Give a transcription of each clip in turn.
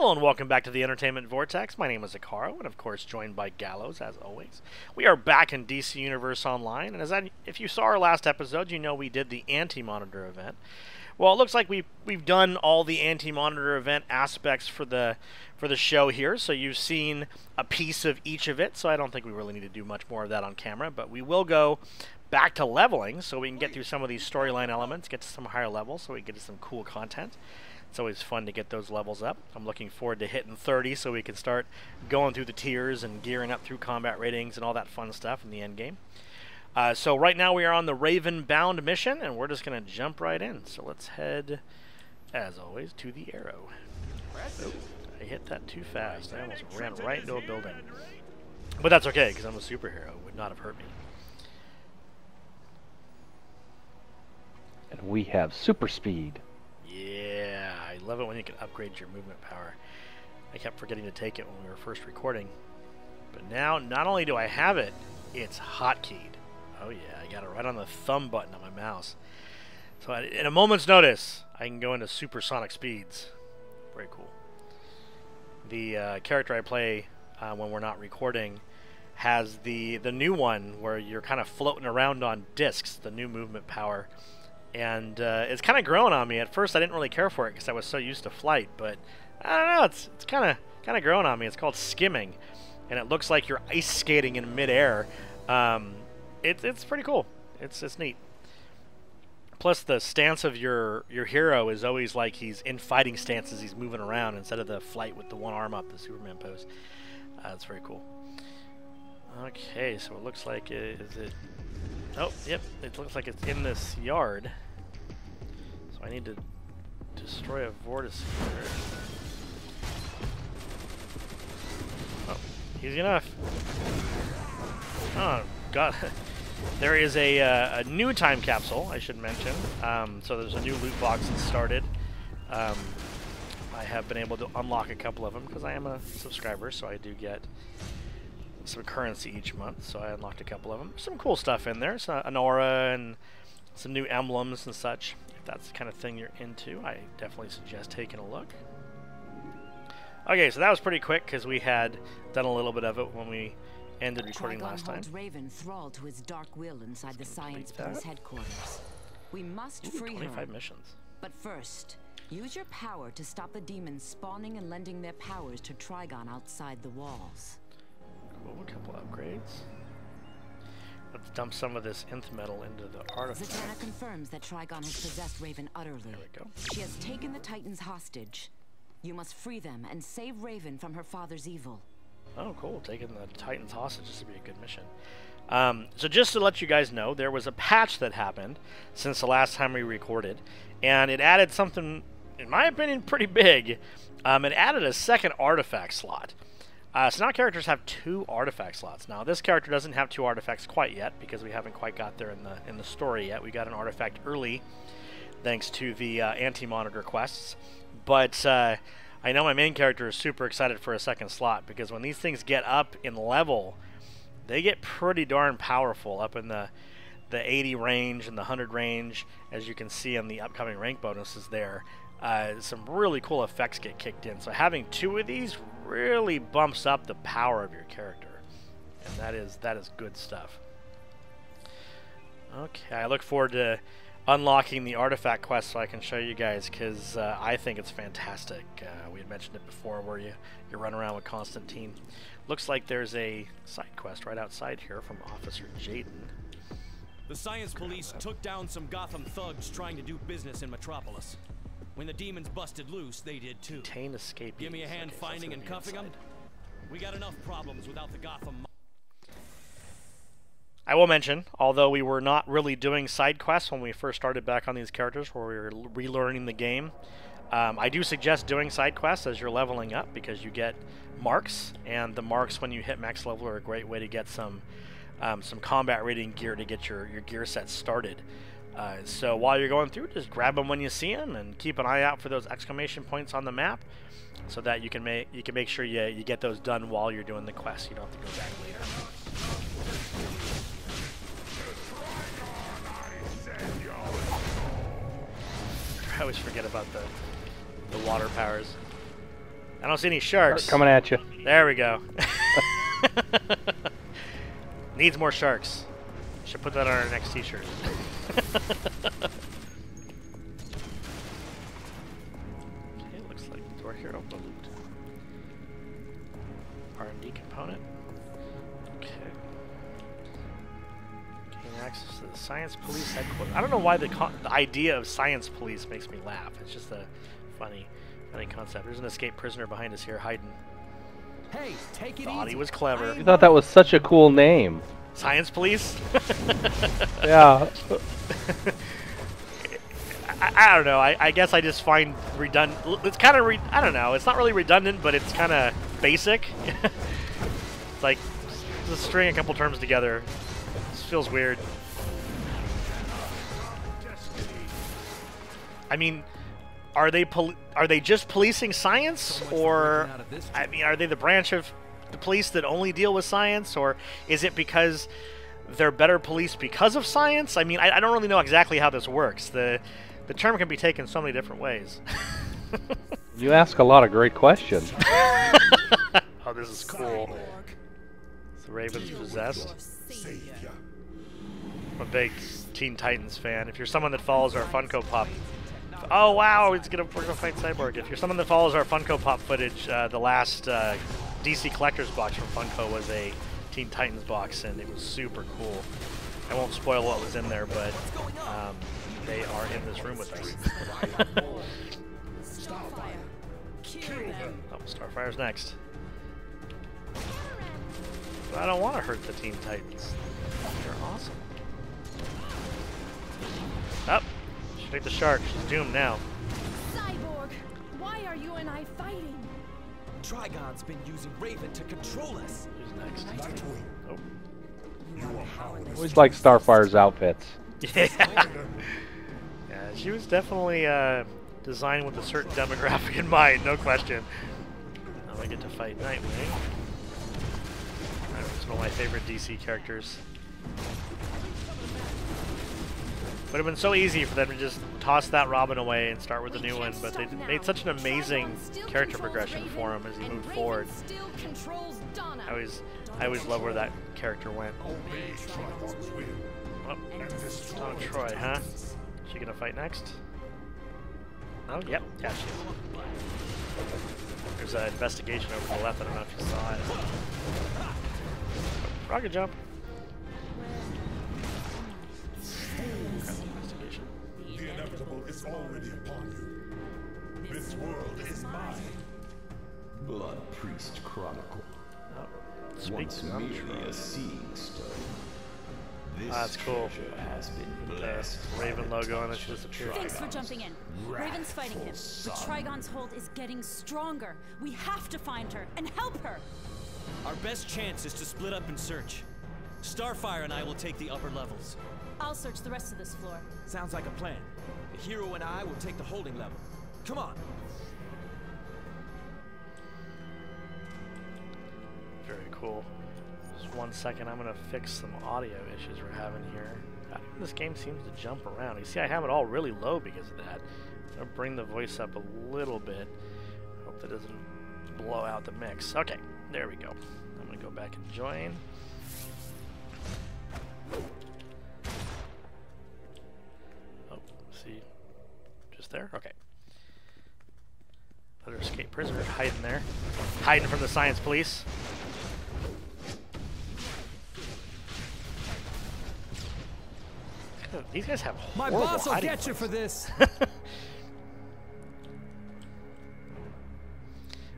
Hello and welcome back to the Entertainment Vortex. My name is Hikaro, and of course joined by Gallows, as always. We are back in DC Universe Online, and if you saw our last episode, you know we did the Anti-Monitor event. Well, it looks like we've done all the Anti-Monitor event aspects for the show here, so you've seen a piece of each of it, so I don't think we really need to do much more of that on camera, but we will go back to leveling so we can get through some of these storyline elements, get to some higher levels so we can get to some cool content. It's always fun to get those levels up. I'm looking forward to hitting 30 so we can start going through the tiers and gearing up through combat ratings and all that fun stuff in the end game. So right now we are on the Raven-bound mission, and we're just going to jump right in. So let's head, as always, to the arrow. Oh, I hit that too fast. I almost ran right into a building. But that's okay, because I'm a superhero. It would not have hurt me. And we have super speed. Yeah, I love it when you can upgrade your movement power. I kept forgetting to take it when we were first recording. But now, not only do I have it, it's hotkeyed. Oh yeah, I got it right on the thumb button on my mouse. So in a moment's notice, I can go into supersonic speeds. Very cool. The character I play when we're not recording has the new one where you're kind of floating around on discs, the new movement power. And it's kind of grown on me. At first, I didn't really care for it because I was so used to flight. But I don't know. It's kind of grown on me. It's called skimming, and it looks like you're ice skating in midair. It's pretty cool. It's neat. Plus, the stance of your hero is always like he's in fighting stance as he's moving around instead of the flight with the one arm up, the Superman pose. That's very cool. Okay, so it looks like is it? Oh, yep. It looks like it's in this yard. So I need to destroy a vortex here. Oh, easy enough. Oh, God. There is a new time capsule, I should mention. So there's a new loot box that started. I have been able to unlock a couple of them because I am a subscriber, so I do get some currency each month, so I unlocked a couple of them. Some cool stuff in there, so an aura and some new emblems and such. If that's the kind of thing you're into, I definitely suggest taking a look. Okay, so that was pretty quick because we had done a little bit of it when we ended recording last time. Raven thralled to his dark will inside the Science Police headquarters. We must free 25 her. missions. But first, use your power to stop the demons spawning and lending their powers to Trigon outside the walls. Cool, a couple upgrades. Let's dump some of this nth metal into the artifact. Zatanna confirms that Trigon has possessed Raven utterly. There we go. She has taken the Titans hostage. You must free them and save Raven from her father's evil. Oh, cool. Taking the Titans hostage. This would be a good mission. So just to let you guys know, there was a patch that happened since the last time we recorded, and it added something, in my opinion, pretty big. It added a second artifact slot. So now characters have 2 artifact slots. Now this character doesn't have 2 artifacts quite yet because we haven't quite got there in the story yet. We got an artifact early, thanks to the anti-monitor quests. But I know my main character is super excited for a second slot because when these things get up in level, they get pretty darn powerful up in the 80 range and the 100 range, as you can see on the upcoming rank bonuses there. Some really cool effects get kicked in. So having 2 of these really bumps up the power of your character, and that is good stuff. Okay, I look forward to unlocking the artifact quest so I can show you guys because I think it's fantastic. We had mentioned it before where you run around with Constantine. Looks like there's a side quest right outside here from Officer Jaden. The Science Police took down some Gotham thugs trying to do business in Metropolis. When the demons busted loose, they did too. Detain escapees. Give me a hand finding and cuffing them. We got enough problems without the Gotham. I will mention, although we were not really doing side quests when we first started back on these characters, where we were relearning the game, I do suggest doing side quests as you're leveling up because you get marks, and the marks when you hit max level are a great way to get some combat rating gear to get your gear set started. So while you're going through, just grab them when you see them, and keep an eye out for those exclamation points on the map, so that you can make sure you get those done while you're doing the quest. You don't have to go back later. I always forget about the water powers. I don't see any sharks. Coming at you. There we go. Needs more sharks. Should put that on our next t-shirt. Okay, looks like door here opened. R&D component. Okay. Gain access to the science police headquarters. I don't know why the idea of science police makes me laugh. It's just a funny concept. There's an escaped prisoner behind us here hiding. Hey, take it Thought easy. he was clever. I thought that was such a cool name. Science police? Yeah. I don't know. I guess I just find redundant. It's kind of I don't know. It's not really redundant, but it's kind of basic. It's like just string a couple terms together. This feels weird. I mean, are they just policing science, or I mean, are they the branch of the police that only deal with science, or is it because they're better police because of science? I mean, I don't really know exactly how this works. The term can be taken so many different ways. You ask a lot of great questions. Oh, this is cool. The Raven's possessed. I'm a big Teen Titans fan. If you're someone that follows our Funko Pop... Oh, wow, we're gonna fight Cyborg. If you're someone that follows our Funko Pop footage, the last DC Collector's box from Funko was a Teen Titans box, and it was super cool. I won't spoil what was in there, but they are in this room with us. Oh, Starfire's next. But I don't want to hurt the Teen Titans. They're awesome. Oh, she took the shark. She's doomed now. Cyborg, why are you and I fighting? Trigon's been using Raven to control us. Who's next? Oh. Always like Starfire's outfits. Yeah. Yeah, she was definitely designed with a certain demographic in mind, no question. Now I get to fight Nightwing. It's one of my favorite DC characters. Would have been so easy for them to just toss that Robin away and start with a new one, but they made such an amazing character progression for him as he moved forward. I always love where that character went. Oh, Donna Troy, huh? She gonna fight next? Oh, yep, yeah, she is. There's an investigation over to the left. I don't know if you saw it. Oh, rocket jump. Investigation. The inevitable is already upon you. This world is mine. Blood Priest Chronicle. Oh, Once merely a seeing stone. This that's cool. treasure has been The blessed. Raven logo on it just appeared. Thanks for jumping in. Raven's fighting him, but Trigon's hold is getting stronger. We have to find her and help her. Our best chance is to split up and search. Starfire and I will take the upper levels. I'll search the rest of this floor. Sounds like a plan. The hero and I will take the holding level. Come on. Very cool. Just 1 second, I'm gonna fix some audio issues we're having here. This game seems to jump around. You see, I have it all really low because of that. I'm gonna bring the voice up a little bit. Hope that doesn't blow out the mix. Okay, there we go. I'm gonna go back and join. Oh, see, just there. Okay. Another escaped prisoner hiding there, hiding from the science police. These guys have horrible My boss will hiding get you for places. this.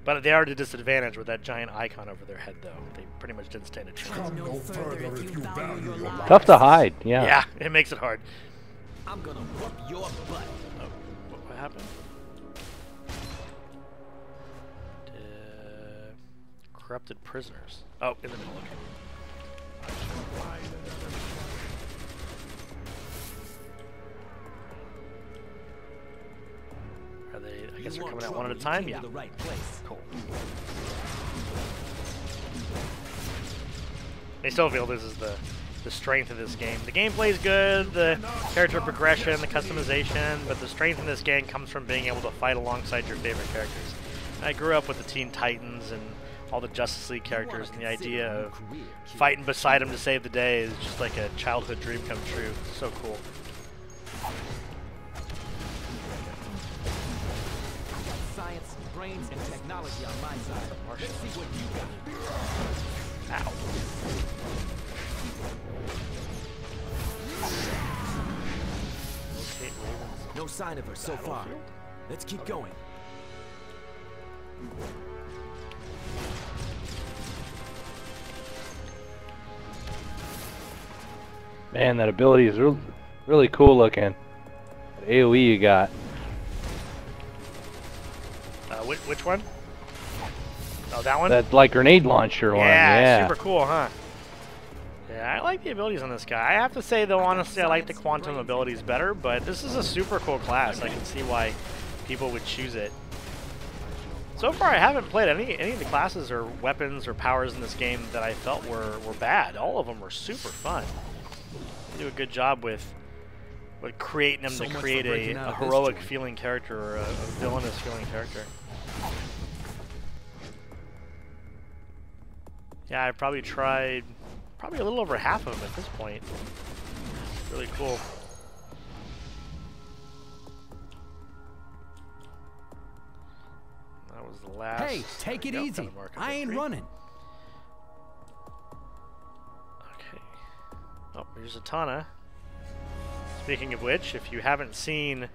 But they are at a disadvantage with that giant icon over their head, though. They pretty much didn't stand a chance. Come no further if you value your life. Tough to hide, yeah. Yeah, it makes it hard. I'm gonna whoop your butt. Oh, what happened? Corrupted prisoners. Oh, in the middle. Okay. Are they? I guess they're coming out one at a time. Yeah. The right place. Cool. I still feel this is the strength of this game. The gameplay is good, the character progression, the customization, but the strength in this game comes from being able to fight alongside your favorite characters. I grew up with the Teen Titans and all the Justice League characters, and the idea of fighting beside them to save the day is just like a childhood dream come true. So cool. Science, brains, and technology on my side. Let's see what you got. Ow. Locate Ravens. No sign of her so far. Let's keep going. Man, that ability is really cool looking. What AoE you got? Which one? Oh, that one? That like grenade launcher one. Yeah, Yeah. super cool, huh? Yeah, I like the abilities on this guy. I have to say, though, honestly, I like the quantum abilities better, but this is a super cool class. I can see why people would choose it. So far, I haven't played any of the classes or weapons or powers in this game that I felt were bad. All of them were super fun. They do a good job with creating them to create a heroic feeling character or a villainous feeling character. Yeah, I've probably tried a little over half of them at this point. Really cool. That was the last. Hey, take it easy. I ain't running. Okay. Oh, here's Zatanna. Speaking of which, if you haven't seen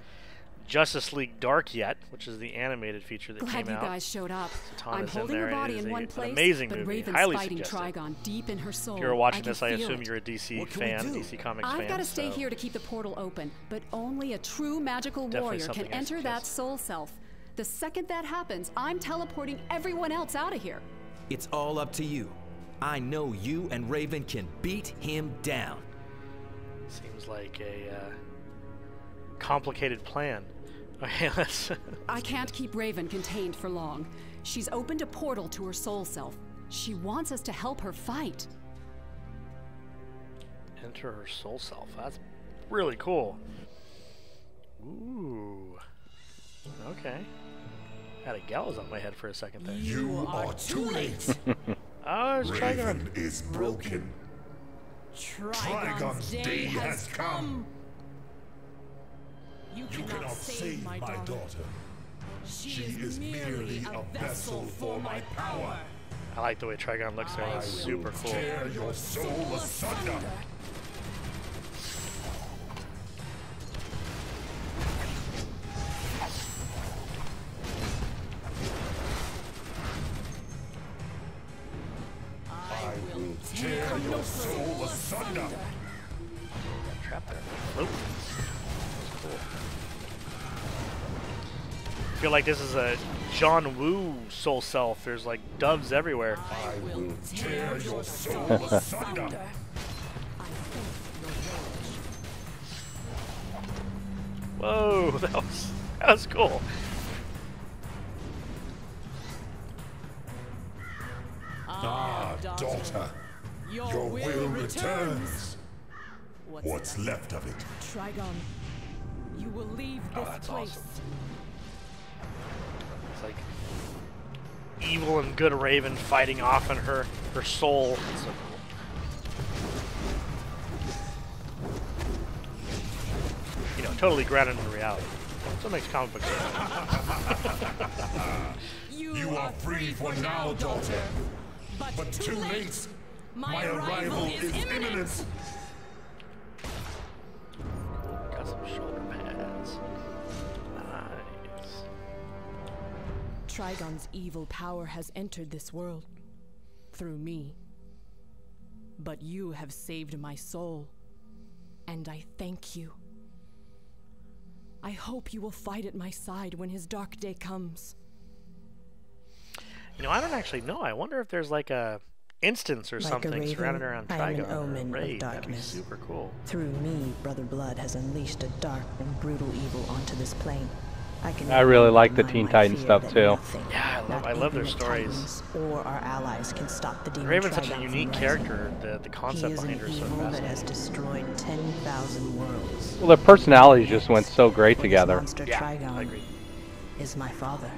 Justice League Dark yet, which is the animated feature that came out. Glad you guys showed up. I'm Zatanna's holding in her there. body It is in one an place, amazing but movie. Raven's Highly fighting suggested. Trigon deep in her soul. If you're watching can this, I feel assume it. you're a DC What can we fan, do? DC Comics I've fan. got to stay so here to keep the portal open, but only a true magical Definitely warrior can something I enter that suggest. soul self. The second that happens, I'm teleporting everyone else out of here. It's all up to you. I know you and Raven can beat him down. Seems like a complicated plan. Okay, let's. I can't keep Raven contained for long. She's opened a portal to her soul self. She wants us to help her fight. Enter her soul self. That's really cool. Ooh. Okay. Had a gallows on my head for a second there. You are too late. Oh, there's Trigon. Raven is broken. Trigon's day has come. You You cannot save my daughter. She is merely a vessel for my power. I like the way Trigon looks there. That's super cool. Tear your soul asunder. I will tear your soul asunder. Got trapped there. Nope. That's cool. I feel like this is a John Woo soul self. There's like doves everywhere. I will tear your soul asunder. Whoa, that was cool. Ah, daughter, your will returns. What's left of it? Trigon, you will leave this That's place. awesome. It's like evil and good Raven fighting off in her soul. It's so cool. You know, totally grounded in reality. That's what makes comic books so You are free for now, daughter. But too late. My arrival is imminent. Got some shoulder pads. Nice. Trigon's evil power has entered this world through me. But you have saved my soul, and I thank you. I hope you will fight at my side when his dark day comes. You know, I don't actually know. I wonder if there's like a instance or Like a something raven, surrounded around I am Trigon. an omen or of Raid. That'd be darkness. super cool. Through me, Brother Blood has unleashed a dark and brutal evil onto this plane. I really like the remind Teen my Titans fear stuff, that too. nothing, Yeah, not I love their even the stories. Titans or our allies can stop the demon Raven's such a Trigon from unique rising. character. The He concept is an behind her is so evil that fascinating. has destroyed 10,000 worlds. Well, their personalities just went so great This together. monster Yeah, Trigon I agree. is my father.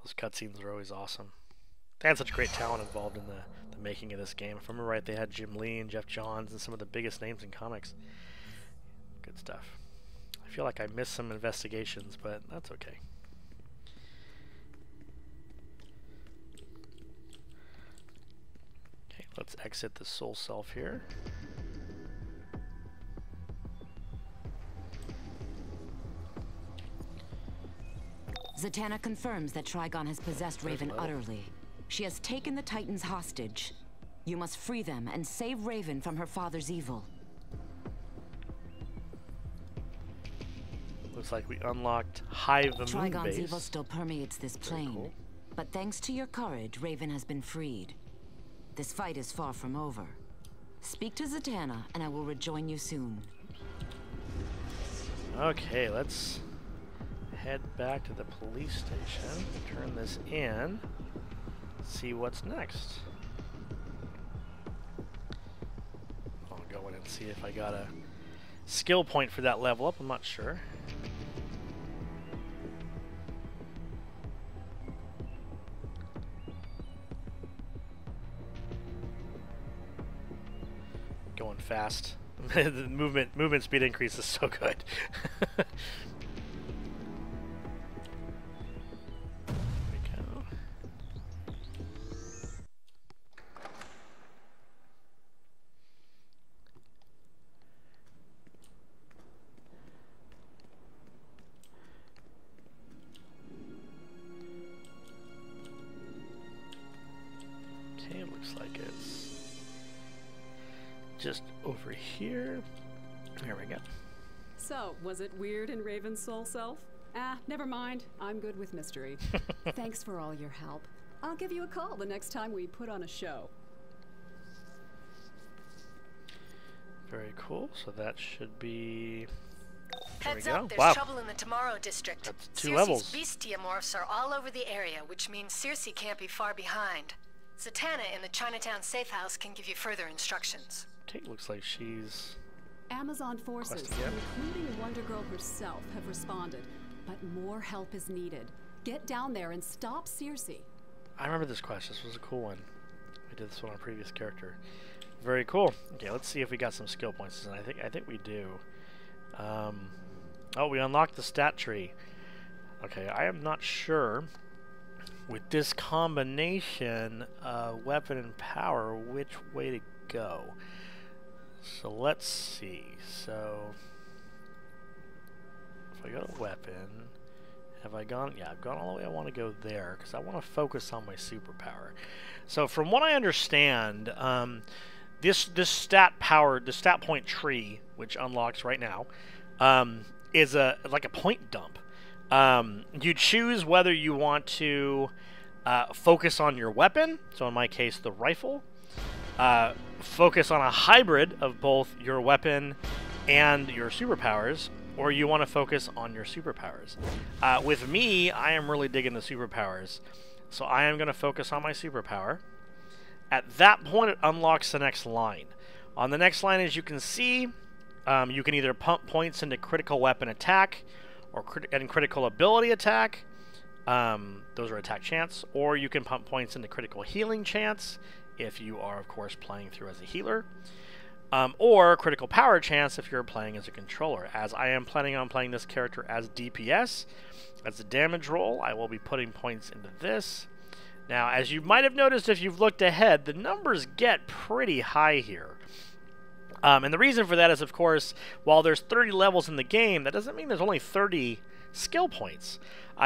Those cutscenes are always awesome. They had such great talent involved in the making of this game. If I remember right, they had Jim Lee and Jeff Johns and some of the biggest names in comics. Good stuff. I feel like I missed some investigations, but that's okay. Okay, let's exit the soul self here. Zatanna confirms that Trigon has possessed Raven utterly. She has taken the Titans hostage. You must free them and save Raven from her father's evil. Looks like we unlocked Hive the Moon Trigon's Base. evil still permeates this plane. Cool. But thanks to your courage, Raven has been freed. This fight is far from over. Speak to Zatanna, and I will rejoin you soon. Okay, let's head back to the police station, turn this in, see what's next. I'll go in and see if I got a skill point for that level up, I'm not sure. Going fast. The movement speed increase is so good. Okay, looks like it's just over here. There we go. So, was it weird in Raven's soul self? Ah, never mind. I'm good with mystery. Thanks for all your help. I'll give you a call the next time we put on a show. Very cool. So that should be... Heads up, there's wow. trouble in the Tomorrow district. That's 2 Circe's levels. bestiamorphs are all over the area, which means Circe can't be far behind. Zatanna in the Chinatown safe house can give you further instructions. Okay, looks like she's... Amazon forces, including Wonder Girl herself, have responded, but more help is needed. Get down there and stop Circe. I remember this quest. This was a cool one. We did this one on a previous character. Very cool. Okay, let's see if we got some skill points. And I think we do. Oh, we unlocked the stat tree. Okay, I am not sure with this combination weapon and power which way to go. So let's see. So if I go to weapon, have I gone? Yeah, I've gone all the way I want to go there because I want to focus on my superpower. So from what I understand, this stat point tree, which unlocks right now, is like a point dump. You choose whether you want to focus on your weapon, so in my case the rifle, focus on a hybrid of both your weapon and your superpowers, or you want to focus on your superpowers. With me, I am really digging the superpowers, so I am going to focus on my superpower. At that point, it unlocks the next line. On the next line, as you can see, you can either pump points into critical weapon attack or critical ability attack. Those are attack chance. Or you can pump points into critical healing chance if you are, of course, playing through as a healer. Or critical power chance if you're playing as a controller. As I am planning on playing this character as DPS, as a damage roll, I will be putting points into this. Now, as you might have noticed if you've looked ahead, the numbers get pretty high here. And the reason for that is, of course, while there's 30 levels in the game, that doesn't mean there's only 30 skill points.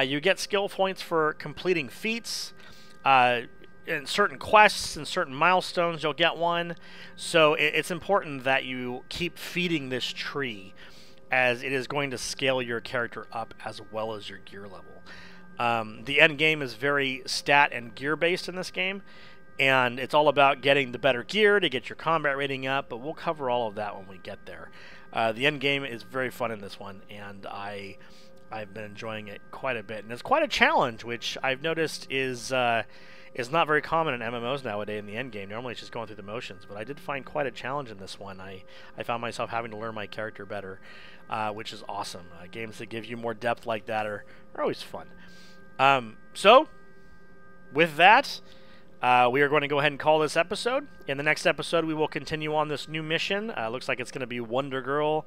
You get skill points for completing feats, in certain quests and certain milestones you'll get one. So it's important that you keep feeding this tree, as it is going to scale your character up as well as your gear level. The end game is very stat and gear based in this game, and it's all about getting the better gear to get your combat rating up, but we'll cover all of that when we get there. The end game is very fun in this one, and I've been enjoying it quite a bit, and it's quite a challenge, which I've noticed is not very common in MMOs nowadays in the end game. Normally it's just going through the motions, but I did find quite a challenge in this one. I found myself having to learn my character better, which is awesome. Games that give you more depth like that are always fun. So, with that, we are going to go ahead and call this episode. In the next episode, we will continue on this new mission. Looks like it's going to be Wonder Girl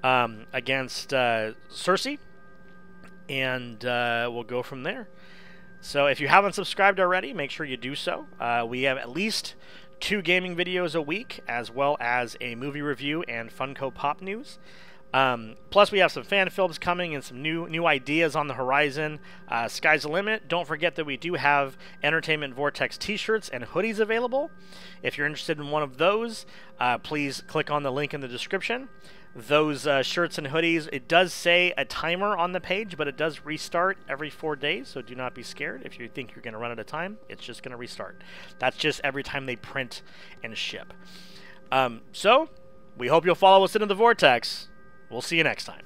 against Cersei, and we'll go from there. So if you haven't subscribed already, make sure you do so. We have at least 2 gaming videos a week, as well as a movie review and Funko Pop news. Plus, we have some fan films coming and some new ideas on the horizon. Sky's the limit. Don't forget that we do have Entertainment Vortex t-shirts and hoodies available. If you're interested in one of those, please click on the link in the description. Those shirts and hoodies, it does say a timer on the page, but it does restart every 4 days, so do not be scared. If you think you're going to run out of time, it's just going to restart. That's just every time they print and ship. So, we hope you'll follow us into the Vortex. We'll see you next time.